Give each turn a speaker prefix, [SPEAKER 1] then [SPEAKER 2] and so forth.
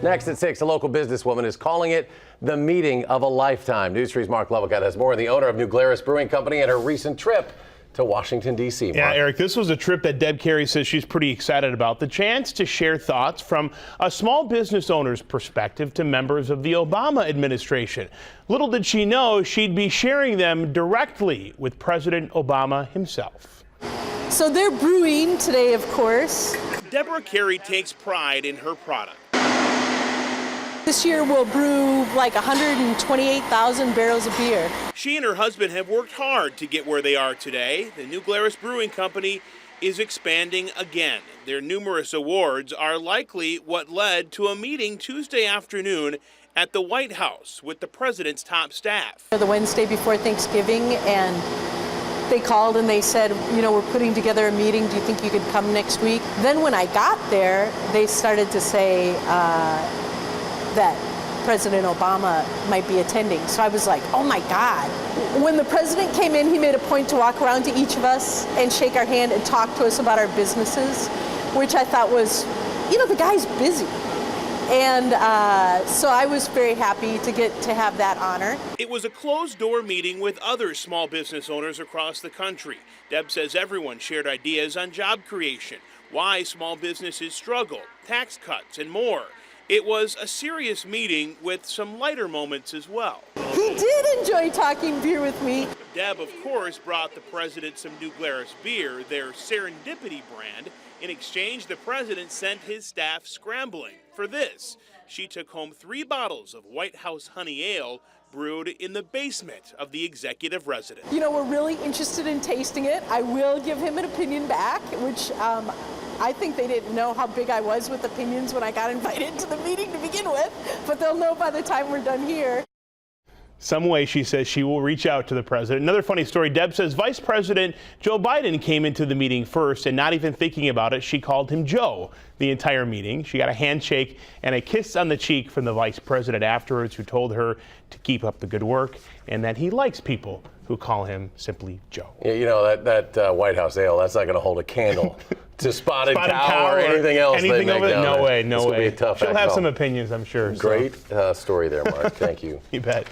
[SPEAKER 1] Next at 6, a local businesswoman is calling it the meeting of a lifetime. News 3's Marc Lovicott has more on the owner of New Glarus Brewing Company and her recent trip to Washington, D.C.
[SPEAKER 2] Yeah, Eric, this was a trip that Deb Carey says she's pretty excited about. The chance to share thoughts from a small business owner's perspective to members of the Obama administration. Little did she know she'd be sharing them directly with President Obama himself.
[SPEAKER 3] So they're brewing today, of course.
[SPEAKER 2] Deborah Carey takes pride in her product.
[SPEAKER 3] This year we'll brew like 128,000 barrels of beer.
[SPEAKER 2] She and her husband have worked hard to get where they are today. The New Glarus Brewing Company is expanding again. Their numerous awards are likely what led to a meeting Tuesday afternoon at the White House with the president's top staff.
[SPEAKER 3] The Wednesday before Thanksgiving, and they called and they said, you know, we're putting together a meeting. Do you think you could come next week? Then when I got there, they started to say that President Obama might be attending. So I was like, oh my God. When the president came in, he made a point to walk around to each of us and shake our hand and talk to us about our businesses, which I thought was, you know, the guy's busy. And so I was very happy to get to have that honor.
[SPEAKER 2] It was a closed-door meeting with other small business owners across the country. Deb says everyone shared ideas on job creation, why small businesses struggle, tax cuts, and more. It was a serious meeting with some lighter moments as well.
[SPEAKER 3] He did enjoy talking beer with me.
[SPEAKER 2] Deb, of course, brought the president some New Glarus beer, their Serendipity brand. In exchange, the president sent his staff scrambling. For this, she took home 3 bottles of White House Honey Ale brewed in the basement of the executive residence.
[SPEAKER 3] You know, we're really interested in tasting it. I will give him an opinion back, which I think they didn't know how big I was with opinions when I got invited to the meeting to begin with, but they'll know by the time we're done here.
[SPEAKER 2] Some way, she says, she will reach out to the president. Another funny story, Deb says Vice President Joe Biden came into the meeting first, and not even thinking about it, she called him Joe the entire meeting. She got a handshake and a kiss on the cheek from the vice president afterwards, who told her to keep up the good work and that he likes people who call him simply Joe.
[SPEAKER 1] Yeah, you know, that White House Ale, that's not going to hold a candle to Spotted Cow or anything else.
[SPEAKER 3] Anything
[SPEAKER 1] over
[SPEAKER 3] there.
[SPEAKER 1] No way,
[SPEAKER 2] no way.
[SPEAKER 1] Be a tough
[SPEAKER 2] She'll
[SPEAKER 1] act
[SPEAKER 2] have
[SPEAKER 1] call.
[SPEAKER 2] some opinions, I'm sure.
[SPEAKER 1] Great story there, Marc. Thank you.
[SPEAKER 2] You bet.